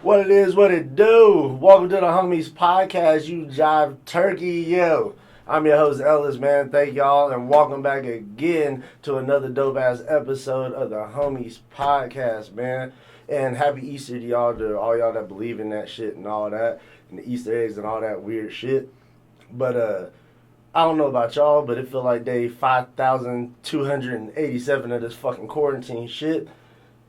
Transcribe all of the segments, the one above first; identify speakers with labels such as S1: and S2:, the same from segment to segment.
S1: What it is, what it do. Welcome to the Homies Podcast, you jive turkey, yo. I'm your host, Ellis, man. Thank y'all, and welcome back again to another dope-ass episode of the Homies Podcast, man. And happy Easter to y'all, to all y'all that believe in that shit and all that, and the Easter eggs and all that weird shit. But, I don't know about y'all, but it feel like day 5,287 of this fucking quarantine shit.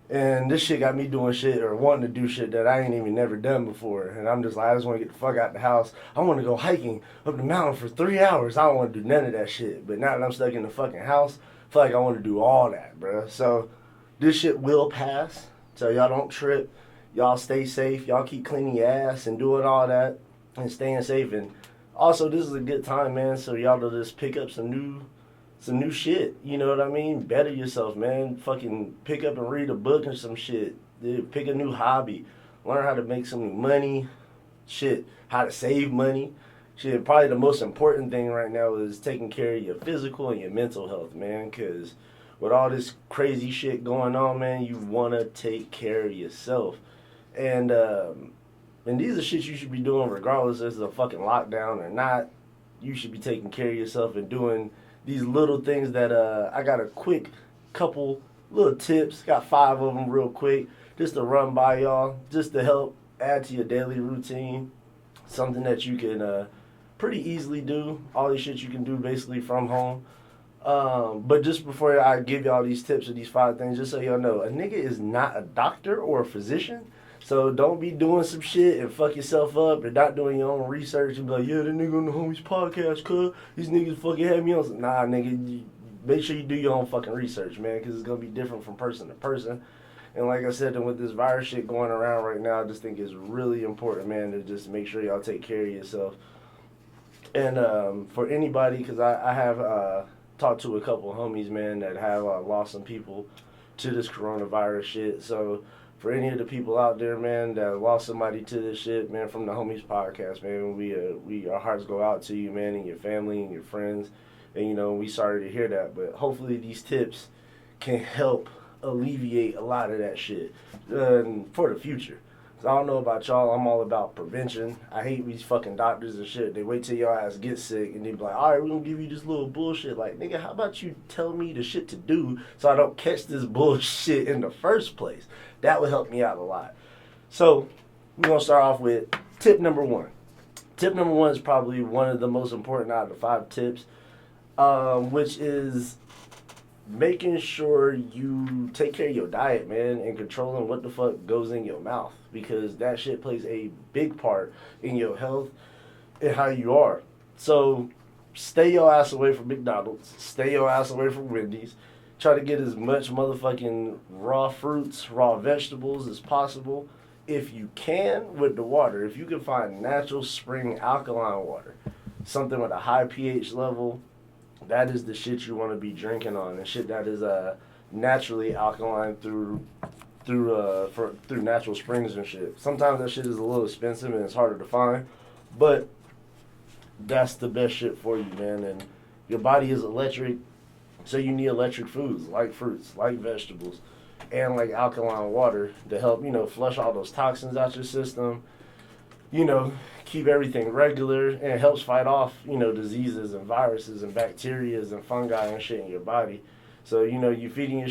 S1: And this shit got me doing shit or wanting to do shit that I ain't even never done before. And I'm just like, I just want to get the fuck out the house. I want to go hiking up the mountain for 3 hours. I don't want to do none of that shit. But now that I'm stuck in the fucking house, I feel like I want to do all that, bro. So this shit will pass. So y'all don't trip. Y'all stay safe. Y'all keep cleaning your ass and doing all that and staying safe. And also, this is a good time, man. So y'all to just pick up some new shit. You know what I mean? Better yourself, man. Fucking pick up and read a book or some shit. Dude, pick a new hobby. Learn how to make some money. Shit. How to save money. Shit. Probably the most important thing right now is taking care of your physical and your mental health, man. Because with all this crazy shit going on, man, you want to take care of yourself. And these are shit you should be doing regardless if it's a fucking lockdown or not. You should be taking care of yourself and doing these little things that I got a quick couple little tips, got 5 of them real quick, just to run by y'all, just to help add to your daily routine. Something that you can pretty easily do. All these shit you can do basically from home. But just before I give y'all these tips or these 5 things, just so y'all know, a nigga is not a doctor or a physician. So don't be doing some shit and fuck yourself up and not doing your own research and be like, yeah, the nigga on the Homies Podcast, cuz these niggas fucking had me on. Nah, nigga, make sure you do your own fucking research, man, because it's going to be different from person to person. And like I said, and with this virus shit going around right now, I just think it's really important, man, to just make sure y'all take care of yourself. And for anybody, because I have talked to a couple of homies, man, that have lost some people to this coronavirus shit. So for any of the people out there, man, that lost somebody to this shit, man, from the Homies Podcast, man, we our hearts go out to you, man, and your family and your friends. And, you know, we sorry to hear that. But hopefully these tips can help alleviate a lot of that shit for the future. I don't know about y'all, I'm all about prevention. I hate these fucking doctors and shit. They wait till your ass get sick and they be like, all right, we're gonna give you this little bullshit. Like, nigga, how about you tell me the shit to do so I don't catch this bullshit in the first place? That would help me out a lot. So, we're gonna start off with tip number 1. Tip number 1 is probably one of the most important out of the 5 tips, which is making sure you take care of your diet, man, and controlling what the fuck goes in your mouth, because that shit plays a big part in your health and how you are. So stay your ass away from McDonald's, stay your ass away from Wendy's, try to get as much motherfucking raw fruits, raw vegetables as possible if you can with the water. If you can find natural spring alkaline water, something with a high pH level, that is the shit you want to be drinking on, and shit that is naturally alkaline through natural springs and shit. Sometimes that shit is a little expensive and it's harder to find, but that's the best shit for you, man. And your body is electric, so you need electric foods like fruits, like vegetables, and like alkaline water to help, you know, flush all those toxins out your system, you know, keep everything regular, and it helps fight off, you know, diseases and viruses and bacteria and fungi and shit in your body. So, you know, you're feeding your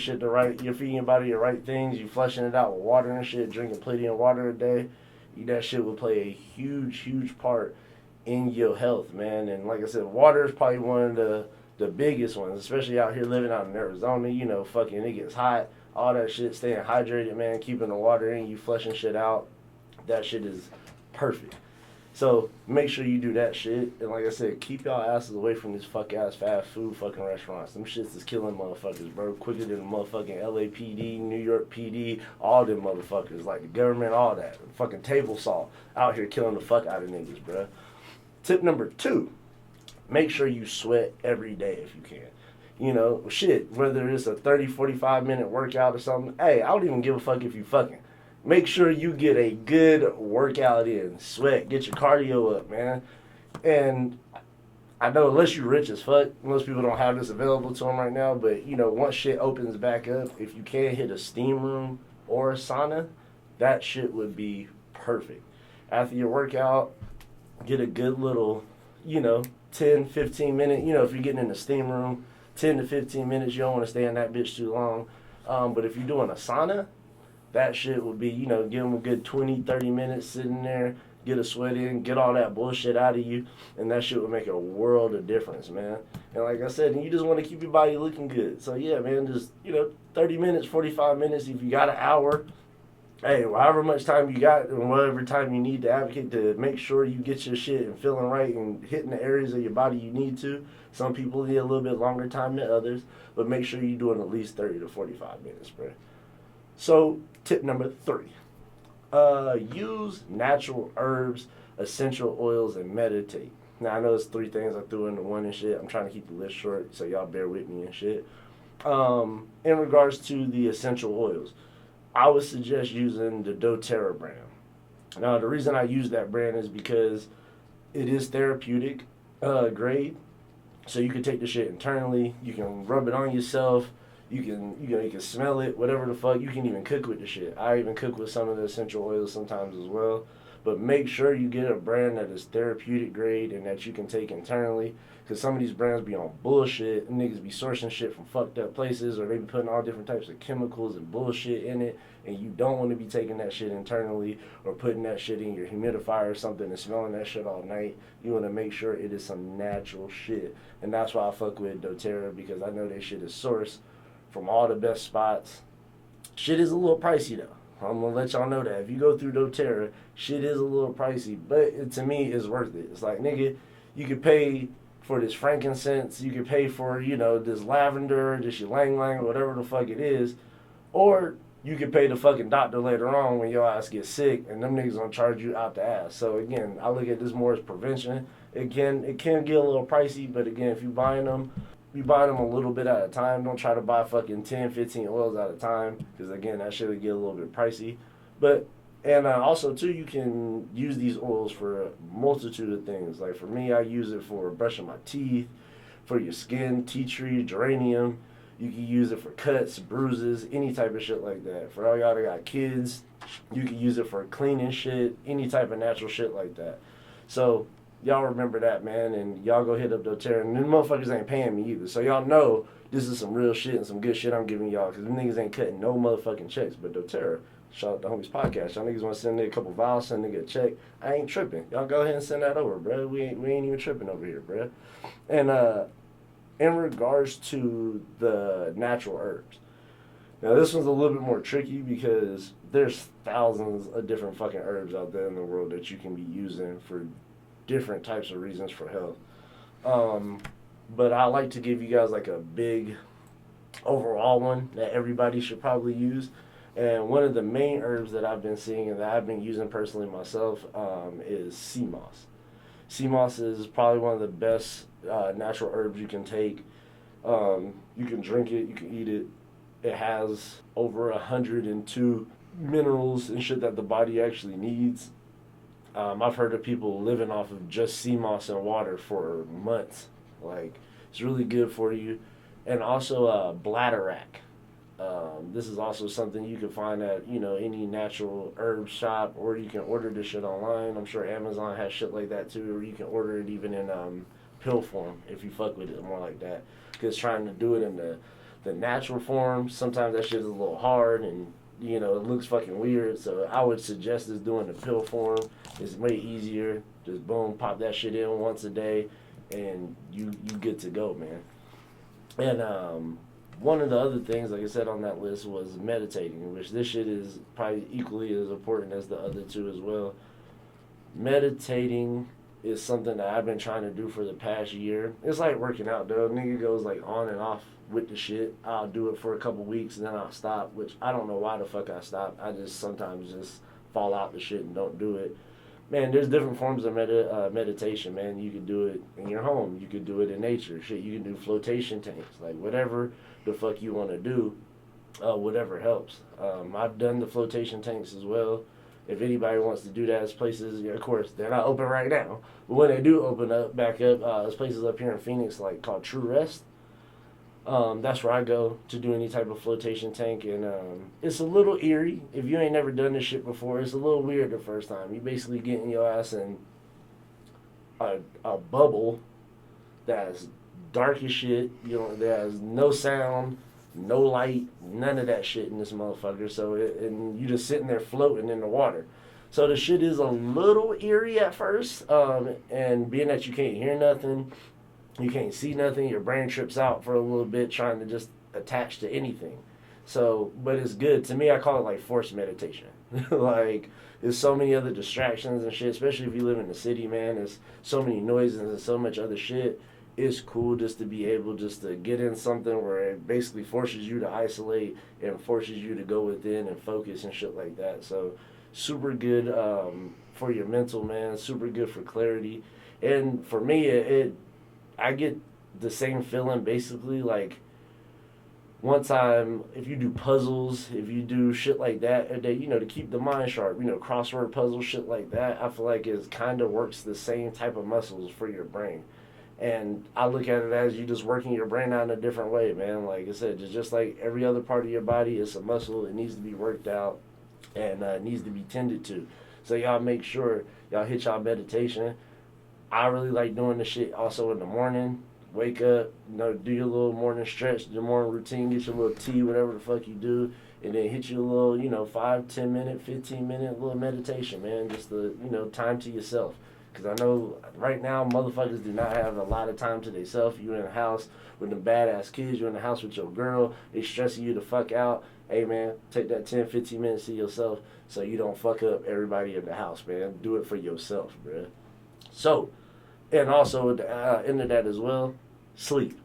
S1: body the right things, you flushing it out with water and shit, drinking plenty of water a day. That shit will play a huge, huge part in your health, man. And like I said, water is probably one of the biggest ones, especially out here living out in Arizona. You know, fucking it gets hot, all that shit, staying hydrated, man, keeping the water in, you flushing shit out. That shit is perfect. So make sure you do that shit. And like I said, keep y'all asses away from these fuck ass fast food fucking restaurants. Them shits is killing motherfuckers, bro. Quicker than the motherfucking LAPD, New York PD, all them motherfuckers. Like the government, all that. Fucking table salt out here killing the fuck out of niggas, bro. Tip number 2, make sure you sweat every day if you can. You know, shit, whether it's a 30, 45 minute workout or something. Hey, I don't even give a fuck if you fucking. Make sure you get a good workout in. Sweat. Get your cardio up, man. And I know unless you're rich as fuck, most people don't have this available to them right now, but, you know, once shit opens back up, if you can hit a steam room or a sauna, that shit would be perfect. After your workout, get a good little, 10, 15 minute, if you're getting in the steam room, 10 to 15 minutes, you don't want to stay in that bitch too long. But if you're doing a sauna, that shit would be, give them a good 20, 30 minutes sitting there, get a sweat in, get all that bullshit out of you, and that shit would make a world of difference, man. And like I said, you just want to keep your body looking good. So yeah, man, just, 30 minutes, 45 minutes, if you got an hour, hey, however much time you got and whatever time you need to advocate to make sure you get your shit and feeling right and hitting the areas of your body you need to. Some people need a little bit longer time than others, but make sure you're doing at least 30 to 45 minutes, bro. So, tip number 3. Use natural herbs, essential oils, and meditate. Now, I know it's 3 things I threw into one and shit. I'm trying to keep the list short, so y'all bear with me and shit. In regards to the essential oils, I would suggest using the doTERRA brand. Now, the reason I use that brand is because it is therapeutic grade. So you can take the shit internally. You can rub it on yourself. You can smell it, whatever the fuck. You can even cook with the shit. I even cook with some of the essential oils sometimes as well. But make sure you get a brand that is therapeutic grade and that you can take internally. Because some of these brands be on bullshit. Niggas be sourcing shit from fucked up places, or they be putting all different types of chemicals and bullshit in it. And you don't want to be taking that shit internally or putting that shit in your humidifier or something and smelling that shit all night. You want to make sure it is some natural shit. And that's why I fuck with doTERRA, because I know that shit is sourced from all the best spots. Shit is a little pricey though. I'm gonna let y'all know that. If you go through doTERRA, shit is a little pricey, but to me, it's worth it. It's like, nigga, you could pay for this frankincense, you could pay for, this lavender, this ylang ylang, whatever the fuck it is, or you could pay the fucking doctor later on when your ass gets sick, and them niggas gonna charge you out the ass. So again, I look at this more as prevention. Again, it can get a little pricey, but again, if you buy them a little bit at a time. Don't try to buy fucking 10, 15 oils at a time, because again, that shit would get a little bit pricey. But, and also too, you can use these oils for a multitude of things. Like for me, I use it for brushing my teeth, for your skin, tea tree, geranium. You can use it for cuts, bruises, any type of shit like that. For all y'all that got kids, you can use it for cleaning shit, any type of natural shit like that. So, y'all remember that, man, and y'all go hit up doTERRA. And them motherfuckers ain't paying me either. So y'all know this is some real shit and some good shit I'm giving y'all, because them niggas ain't cutting no motherfucking checks. But doTERRA, shout out to Homies Podcast. Y'all niggas want to send me a couple vials, send nigga a check. I ain't tripping. Y'all go ahead and send that over, bro. We ain't even tripping over here, bro. And in regards to the natural herbs, now this one's a little bit more tricky because there's thousands of different fucking herbs out there in the world that you can be using for different types of reasons for health. But I like to give you guys like a big overall one that everybody should probably use. And one of the main herbs that I've been seeing and that I've been using personally myself is sea moss. Sea moss is probably one of the best natural herbs you can take. You can drink it, you can eat it. It has over 102 minerals and shit that the body actually needs. I've heard of people living off of just sea moss and water for months. Like, it's really good for you. And also bladderwrack. This is also something you can find at, any natural herb shop, or you can order this shit online. I'm sure Amazon has shit like that too, or you can order it even in pill form if you fuck with it more like that. Because trying to do it in the natural form, sometimes that shit is a little hard and it looks fucking weird. So I would suggest just doing the pill form. It's way easier. Just boom, pop that shit in once a day, and you good to go, man. And one of the other things, like I said on that list, was meditating, which this shit is probably equally as important as the other two as well. Meditating is something that I've been trying to do for the past year. It's like working out, though. Nigga goes like on and off with the shit. I'll do it for a couple weeks and then I'll stop, which I don't know why the fuck I stopped. I just sometimes just fall out the shit and don't do it. Man, there's different forms of meditation, man. You could do it in your home. You could do it in nature. Shit, you can do flotation tanks. Like, whatever the fuck you want to do, whatever helps. I've done the flotation tanks as well. If anybody wants to do that, there's places, of course, they're not open right now. But when they do open up back up, there's places up here in Phoenix called True Rest. That's where I go to do any type of flotation tank, and it's a little eerie if you ain't never done this shit before. It's a little weird the first time. You basically getting your ass in a bubble that's dark as shit. You know, there's no sound, no light, none of that shit in this motherfucker. So and you just sitting there floating in the water. So the shit is a little eerie at first, and being that you can't hear nothing, you can't see nothing, your brain trips out for a little bit trying to just attach to anything. So, but it's good. To me, I call it like forced meditation. Like, there's so many other distractions and shit, especially if you live in the city, man. There's so many noises and so much other shit. It's cool just to be able just to get in something where it basically forces you to isolate and forces you to go within and focus and shit like that. So, super good for your mental, man. Super good for clarity. And for me, I get the same feeling basically like one time if you do puzzles, if you do shit like that, to keep the mind sharp, crossword puzzles, shit like that, I feel like it kind of works the same type of muscles for your brain. And I look at it as you just working your brain out in a different way, man. Like I said, just like every other part of your body, it's a muscle. It needs to be worked out and needs to be tended to. So y'all make sure y'all hit y'all meditation. I really like doing the shit also in the morning. Wake up, do your little morning stretch, your morning routine, get your little tea, whatever the fuck you do, and then hit you a little, 5, 10 minute, 15 minute little meditation, man. Just the, time to yourself. Because I know right now motherfuckers do not have a lot of time to themselves. You in the house with them badass kids, you in the house with your girl, they stressing you the fuck out. Hey man, take that 10, 15 minutes to yourself so you don't fuck up everybody in the house, man. Do it for yourself, bruh. So, and also at the end of that as well, sleep.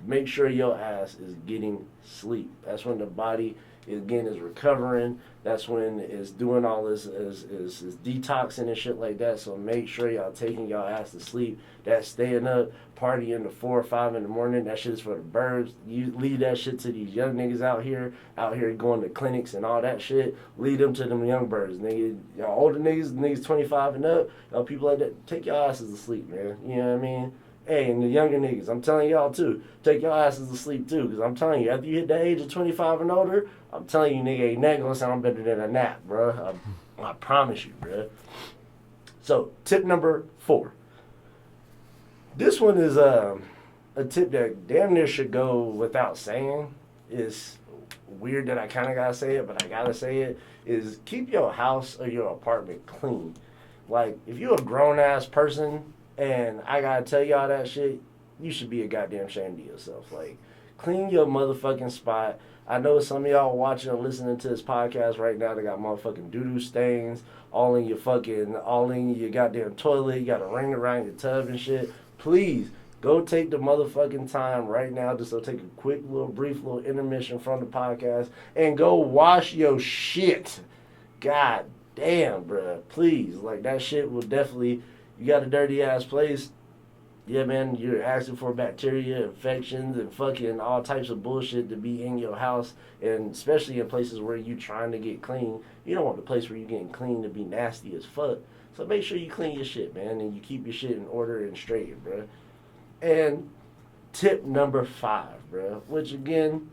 S1: Make sure your ass is getting sleep. That's when the body is recovering. That's when it's doing all this is detoxing and shit like that. So make sure y'all taking y'all ass to sleep. That staying up, partying to 4 or 5 in the morning, that shit is for the birds. You leave that shit to these young niggas out here going to clinics and all that shit. Lead them to them young birds. Nigga, y'all older niggas 25 and up, y'all people like that, take y'all asses to sleep, man. You know what I mean? Hey, and the younger niggas, I'm telling y'all too, take your asses to sleep too, because I'm telling you, after you hit the age of 25 and older, I'm telling you, nigga, ain't nothing gonna sound better than a nap, bro. I promise you, bro. So, tip number 4. This one is a tip that damn near should go without saying. It's weird that I kind of gotta say it, but I gotta say it, is keep your house or your apartment clean. Like, if you're a grown-ass person, and I gotta tell y'all that shit, you should be a goddamn ashamed of yourself. Like, clean your motherfucking spot. I know some of y'all watching and listening to this podcast right now, they got motherfucking doo-doo stains all in your goddamn toilet. You got a ring around your tub and shit. Please, go take the motherfucking time right now just to take a quick brief little intermission from the podcast and go wash your shit. God damn, bruh. Please. Like, that shit will definitely... You got a dirty ass place, yeah, man, you're asking for bacteria, infections, and fucking all types of bullshit to be in your house, and especially in places where you trying to get clean. You don't want the place where you're getting clean to be nasty as fuck. So make sure you clean your shit, man, and you keep your shit in order and straight, bro. And tip number 5, bro, which again,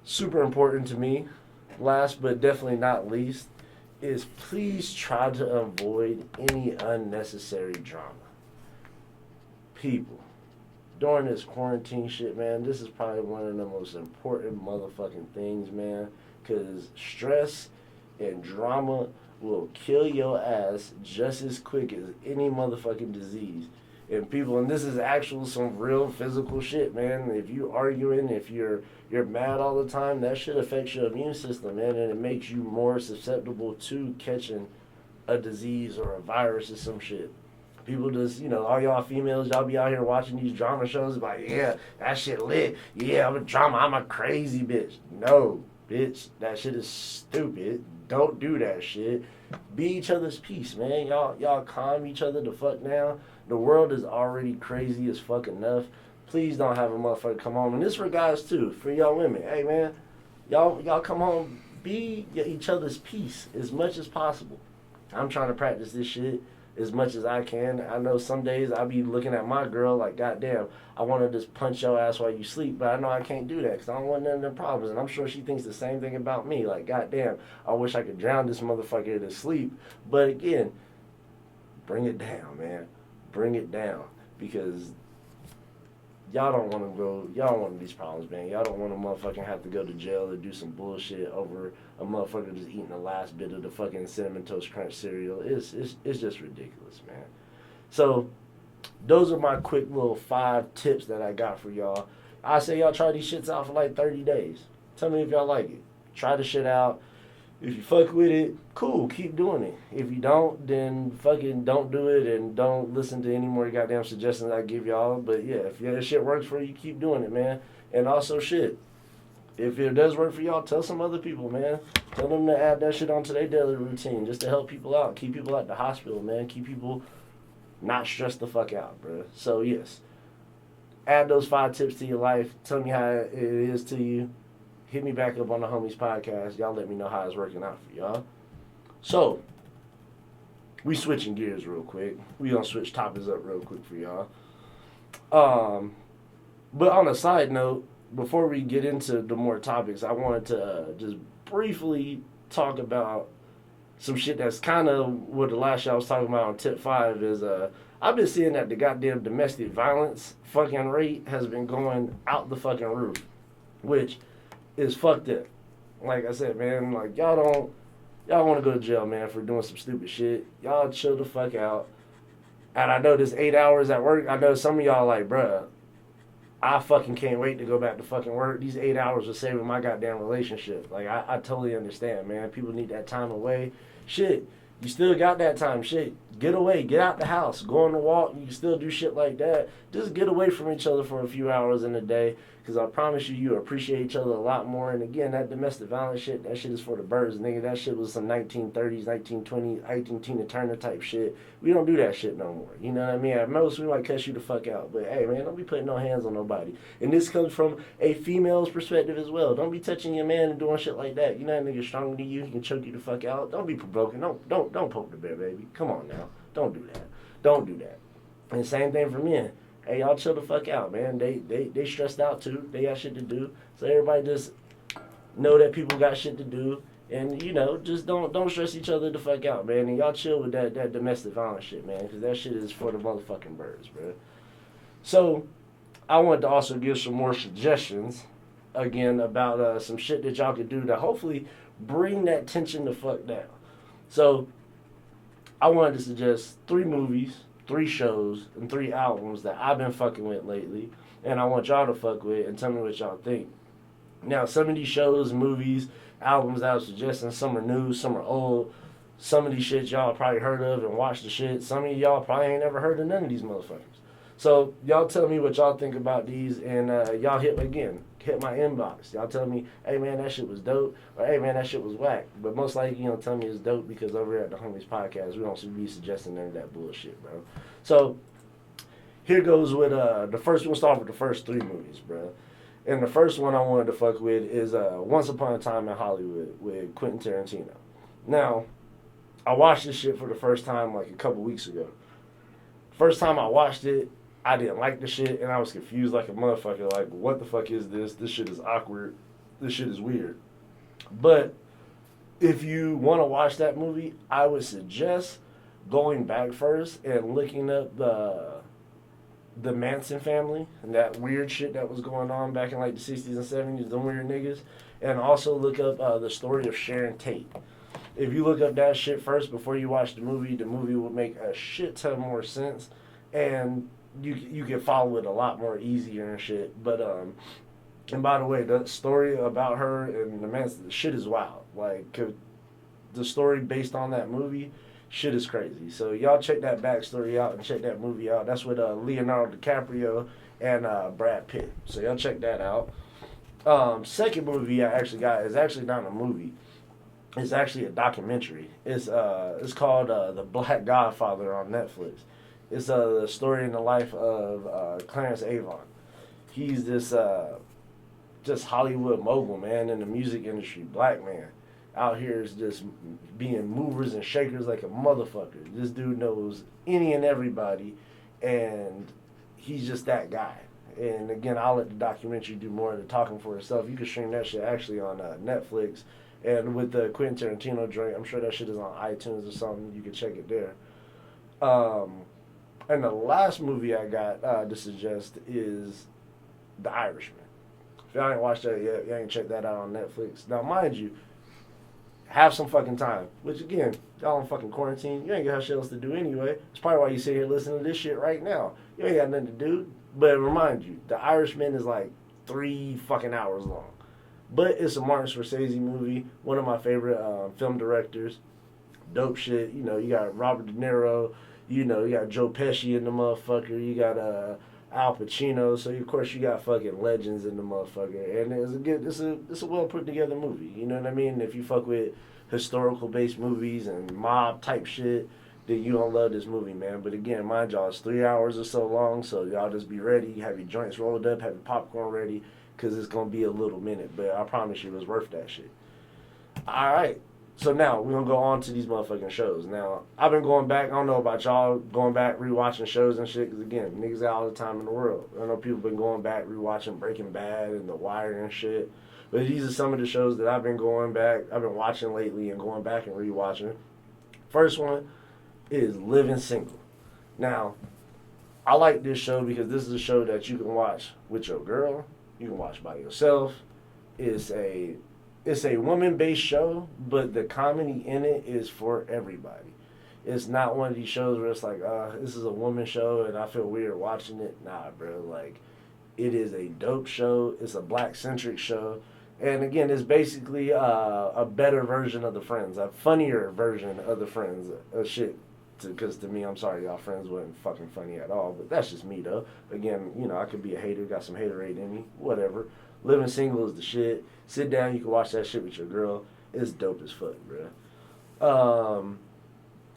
S1: super important to me, last but definitely not least, is please try to avoid any unnecessary drama. People, during this quarantine shit, man, this is probably one of the most important motherfucking things, man, because stress and drama will kill your ass just as quick as any motherfucking disease. And people, and this is actual some real physical shit, man. If you arguing, if you're mad all the time, that shit affects your immune system, man, and it makes you more susceptible to catching a disease or a virus or some shit. People just, all y'all females, y'all be out here watching these drama shows like, yeah, that shit lit. Yeah, I'm a drama. I'm a crazy bitch. No, bitch, that shit is stupid. Don't do that shit. Be each other's peace, man. Y'all calm each other the fuck down. The world is already crazy as fuck enough. Please don't have a motherfucker come home. And this for guys too, for y'all women. Hey man, y'all come home, be each other's peace as much as possible. I'm trying to practice this shit. as much as I can. I know some days I'll be looking at my girl like, goddamn, I want to just punch your ass while you sleep, but I know I can't do that because I don't want none of them problems. And I'm sure she thinks the same thing about me. Like, goddamn, I wish I could drown this motherfucker to sleep. But again, bring it down, man. Bring it down because y'all don't want to go. Y'all don't want these problems, man. Y'all don't want to motherfucking have to go to jail or do some bullshit over a motherfucker just eating the last bit of the fucking Cinnamon Toast Crunch cereal. It's just ridiculous, man. So those are my quick little 5 tips that I got for y'all. I say y'all try these shits out for like 30 days. Tell me if y'all like it. Try the shit out. If you fuck with it, cool, keep doing it. If you don't, then fucking don't do it and don't listen to any more goddamn suggestions I give y'all. But yeah, if that shit works for you, keep doing it, man. And also shit, if it does work for y'all, tell some other people, man. Tell them to add that shit onto their daily routine just to help people out. Keep people at the hospital, man. Keep people not stressed the fuck out, bro. So yes, add those 5 tips to your life. Tell me how it is to you. Hit me back up on the Homies Podcast. Y'all let me know how it's working out for y'all. So, we switching gears real quick. We gonna switch topics up real quick for y'all. But on a side note, before we get into the more topics, I wanted to just briefly talk about some shit that's kind of what the last shit I was talking about on tip 5 is, I've been seeing that the goddamn domestic violence fucking rate has been going out the fucking roof, which is fucked up. Like I said, man, like y'all want to go to jail, man, for doing some stupid shit. Y'all chill the fuck out. And I know this 8 hours at work, I know some of y'all like, bruh, I fucking can't wait to go back to fucking work. These 8 hours are saving my goddamn relationship. Like, I totally understand, man. People need that time away. Shit, you still got that time. Shit, get away. Get out the house. Go on a walk. You can still do shit like that. Just get away from each other for a few hours in a day. Because I promise you, you appreciate each other a lot more. And again, that domestic violence shit, that shit is for the birds, nigga. That shit was some 1930s, 1920s, 18 Tina Turner type shit. We don't do that shit no more. You know what I mean? At most, we might cuss you the fuck out. But hey, man, don't be putting no hands on nobody. And this comes from a female's perspective as well. Don't be touching your man and doing shit like that. You know that nigga stronger than you. He can choke you the fuck out. Don't be provoking. Don't poke the bear, baby. Come on now. Don't do that. Don't do that. And same thing for men. Hey, y'all chill the fuck out, man. They stressed out too. They got shit to do. So everybody just know that people got shit to do. And, you know, just don't stress each other the fuck out, man. And y'all chill with that domestic violence shit, man. Because that shit is for the motherfucking birds, bro. So, I wanted to also give some more suggestions, again, about some shit that y'all could do to hopefully bring that tension the fuck down. So, I wanted to suggest 3 movies, 3 shows, and 3 albums that I've been fucking with lately, and I want y'all to fuck with and tell me what y'all think. Now, some of these shows, movies, albums that I was suggesting, some are new, some are old. Some of these shit y'all probably heard of and watched the shit. Some of y'all probably ain't never heard of none of these motherfuckers. So, y'all tell me what y'all think about these, and y'all hit my inbox. Y'all tell me, hey man, that shit was dope, or hey man, that shit was whack. But most likely, you know, tell me it's dope because over here at the Homies Podcast, we don't be suggesting none of that bullshit, bro. So, here goes with the first, we'll start with the first 3 movies, bro. And the first one I wanted to fuck with is Once Upon a Time in Hollywood with Quentin Tarantino. Now, I watched this shit for the first time like a couple weeks ago. First time I watched it, I didn't like the shit, and I was confused like a motherfucker. Like, what the fuck is this? This shit is awkward. This shit is weird. But if you want to watch that movie, I would suggest going back first and looking up the Manson family and that weird shit that was going on back in like the 60s and 70s, them weird niggas. And also look up the story of Sharon Tate. If you look up that shit first before you watch the movie will make a shit ton more sense. And you can follow it a lot more easier and shit. But and by the way, the story about her and the Manson, the shit is wild. Like the story based on that movie, shit is crazy. So y'all check that backstory out and check that movie out. That's with Leonardo DiCaprio and Brad Pitt. So y'all check that out. Second movie I actually got is actually not a movie. It's actually a documentary. It's called The Black Godfather on Netflix. It's the story in the life of Clarence Avant. He's this just Hollywood mogul, man, in the music industry, black man. out here is just being movers and shakers like a motherfucker. This dude knows any and everybody, and he's just that guy. And again, I'll let the documentary do more of the talking for itself. You can stream that shit actually on Netflix. And with the Quentin Tarantino joint, I'm sure that shit is on iTunes or something. You can check it there. And the last movie I got to suggest is The Irishman. If y'all ain't watched that yet, y'all ain't checked that out on Netflix. Now, mind you, have some fucking time. Which, again, y'all on fucking quarantine. You ain't got shit else to do anyway. It's probably why you sit here listening to this shit right now. You ain't got nothing to do. But remind you, The Irishman is like 3 fucking hours long. But it's a Martin Scorsese movie. One of my favorite film directors. Dope shit. You know, you got Robert De Niro. You know, you got Joe Pesci in the motherfucker. You got Al Pacino. So of course you got fucking legends in the motherfucker. And it's a well put together movie. You know what I mean? If you fuck with historical based movies and mob type shit, then you don't love this movie, man. But again, mind y'all, it's 3 hours or so long. So y'all just be ready. Have your joints rolled up. Have your popcorn ready. Because it's going to be a little minute. But I promise you, it was worth that shit. All right. So now, we're going to go on to these motherfucking shows. Now, I've been going back. I don't know about y'all going back, rewatching shows and shit. Because, again, niggas got all the time in the world. I know people been going back, rewatching Breaking Bad and The Wire and shit. But these are some of the shows that I've been going back. I've been watching lately and going back and rewatching. First one is Living Single. Now, I like this show because this is a show that you can watch with your girl. You can watch by yourself. It's a woman-based show, but the comedy in it is for everybody. It's not one of these shows where it's like, this is a woman show and I feel weird watching it. Nah, bro. Like, it is a dope show. It's a black-centric show. And again, it's basically a better version of the Friends, a funnier version of the Friends. Shit. Because to me, I'm sorry, y'all, Friends wasn't fucking funny at all. But that's just me, though. Again, you know, I could be a hater, got some haterade in me, whatever. Living Single is the shit. Sit down, you can watch that shit with your girl. It's dope as fuck, bro.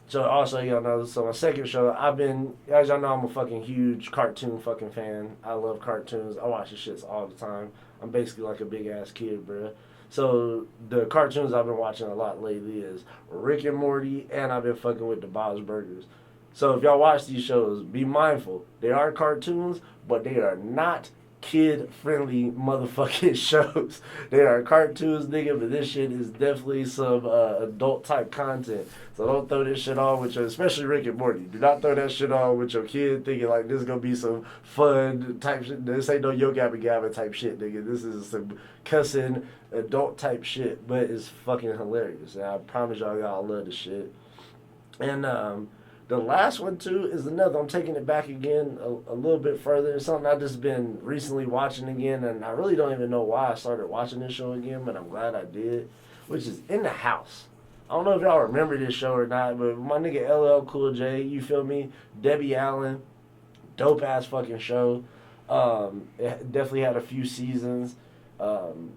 S1: So also, y'all know, so my second show, as y'all know, I'm a fucking huge cartoon fucking fan. I love cartoons. I watch the shits all the time. I'm basically like a big ass kid, bro. So the cartoons I've been watching a lot lately is Rick and Morty, and I've been fucking with the Bob's Burgers. So if y'all watch these shows, be mindful. They are cartoons, but they are not kid-friendly motherfucking shows. They are cartoons, nigga, but this shit is definitely some adult-type content. So don't throw this shit on with your, especially Rick and Morty. Do not throw that shit on with your kid thinking like this is gonna be some fun type shit. This ain't no Yo Gabba Gabba type shit, nigga. This is some cussing adult type shit, but it's fucking hilarious. And I promise y'all love the shit. And the last one, too, is another. I'm taking it back again a little bit further. It's something I've just been recently watching again, and I really don't even know why I started watching this show again, but I'm glad I did, which is In the House. I don't know if y'all remember this show or not, but my nigga LL Cool J, you feel me? Debbie Allen, dope-ass fucking show. It definitely had a few seasons.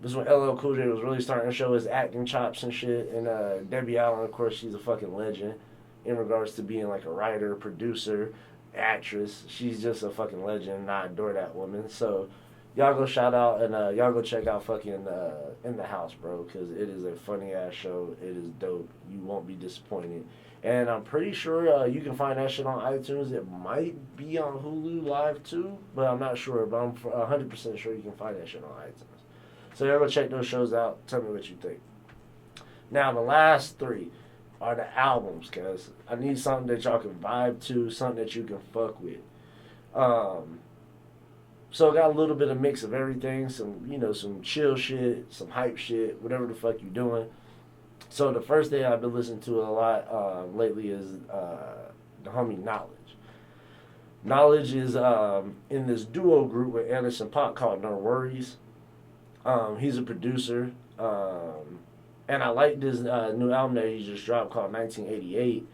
S1: This is when LL Cool J was really starting to show his acting chops and shit, and Debbie Allen, of course, she's a fucking legend. In regards to being like a writer, producer, actress. She's just a fucking legend, and I adore that woman. So, y'all go shout out, and y'all go check out fucking In the House, bro, because it is a funny-ass show. It is dope. You won't be disappointed. And I'm pretty sure you can find that shit on iTunes. It might be on Hulu Live, too, but I'm not sure. But I'm 100% sure you can find that shit on iTunes. So, y'all go check those shows out. Tell me what you think. Now, the last 3 are the albums, cuz I need something that y'all can vibe to, something that you can fuck with. So I got a little bit of mix of everything, some chill shit, some hype shit, whatever the fuck you doing. So the first thing I've been listening to a lot lately is the homie Knowledge. Knowledge is in this duo group with Anderson .Paak called No Worries. He's a producer. And I like this new album that he just dropped called 1988.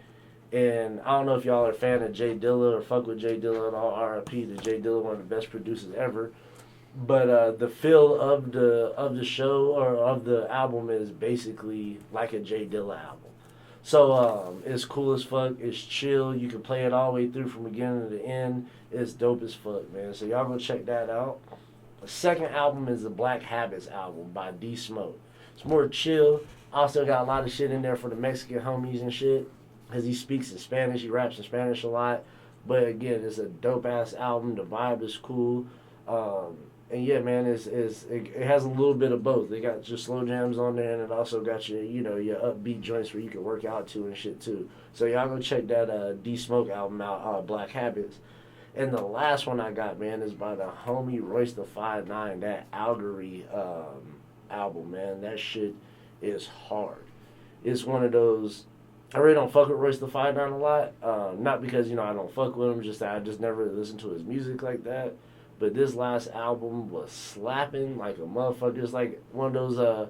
S1: And I don't know if y'all are a fan of Jay Dilla or fuck with Jay Dilla at all. R.I.P. to Jay Dilla, one of the best producers ever. But the feel of the show or of the album is basically like a Jay Dilla album. So it's cool as fuck. It's chill. You can play it all the way through from beginning to end. It's dope as fuck, man. So y'all go check that out. The second album is the Black Habits album by D Smoke. It's more chill. Also got a lot of shit in there for the Mexican homies and shit. Because he speaks in Spanish, he raps in Spanish a lot. But again, it's a dope ass album. The vibe is cool. And yeah, man, it has a little bit of both. They got your slow jams on there, and it also got your your upbeat joints where you can work out to and shit too. So y'all go check that D Smoke album out, Black Habits. And the last one I got, man, is by the homie Royce the 5'9", that Algory album, man. That shit is hard. It's one of those. I really don't fuck with Royce the 5'9" a lot. Not because I don't fuck with him, just that I just never listened to his music like that. But this last album was slapping like a motherfucker. It's like one of those,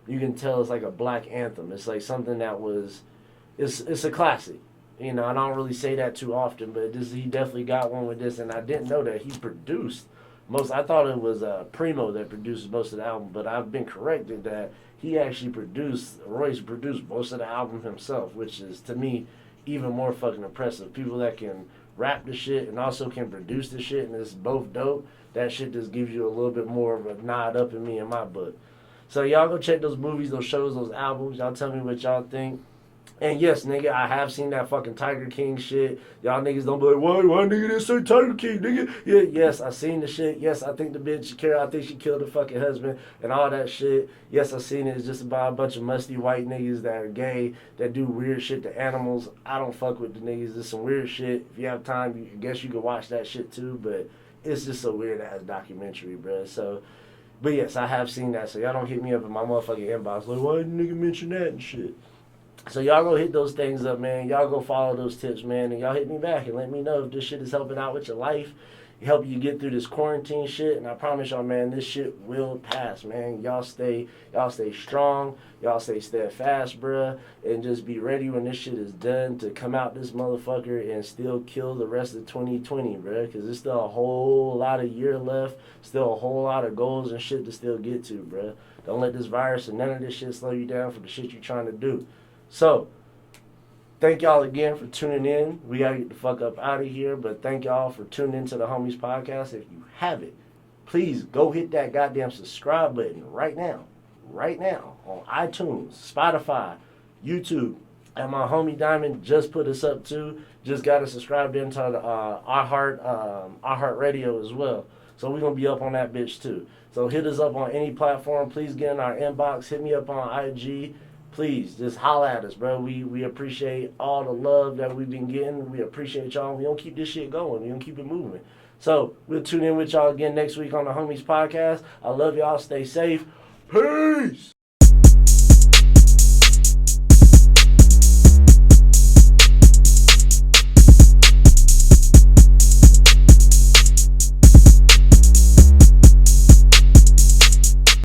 S1: you can tell it's like a black anthem. It's like something that was, it's a classic. I don't really say that too often, but he definitely got one with this. And I didn't know that he produced most. I thought it was Primo that produced most of the album, but I've been corrected that he actually Royce produced most of the album himself, which is, to me, even more fucking impressive. People that can rap the shit and also can produce the shit, and it's both dope. That shit just gives you a little bit more of a nod up in me in my book. So y'all go check those movies, those shows, those albums. Y'all tell me what y'all think. And yes, nigga, I have seen that fucking Tiger King shit. Y'all niggas don't be like, why nigga didn't say Tiger King, nigga? Yeah, yes, I seen the shit. Yes, I think the bitch Shakira, I think she killed her fucking husband and all that shit. Yes, I seen it. It's just about a bunch of musty white niggas that are gay, that do weird shit to animals. I don't fuck with the niggas. It's some weird shit. If you have time, I guess you can watch that shit too, but it's just a weird-ass documentary, bruh. So, but yes, I have seen that. So y'all don't hit me up in my motherfucking inbox like, why didn't nigga mention that and shit? So y'all go hit those things up, man. Y'all go follow those tips, man. And y'all hit me back and let me know if this shit is helping out with your life, help you get through this quarantine shit. And I promise y'all, man, this shit will pass, man. Y'all stay strong. Y'all stay steadfast, bruh. And just be ready when this shit is done to come out this motherfucker and still kill the rest of 2020, bruh. Because there's still a whole lot of year left. Still a whole lot of goals and shit to still get to, bruh. Don't let this virus and none of this shit slow you down for the shit you're trying to do. So, thank y'all again for tuning in. We gotta get the fuck up out of here, but thank y'all for tuning into the Homies Podcast. If you haven't, please go hit that goddamn subscribe button right now on iTunes, Spotify, YouTube. And my homie Diamond just put us up too. Just got to subscribe into the iHeart Radio as well. So we're gonna be up on that bitch too. So hit us up on any platform. Please get in our inbox. Hit me up on IG. Please, just holla at us, bro. We appreciate all the love that we've been getting. We appreciate y'all. We don't keep this shit going. We don't keep it moving. So, we'll tune in with y'all again next week on the Homies Podcast. I love y'all. Stay safe. Peace!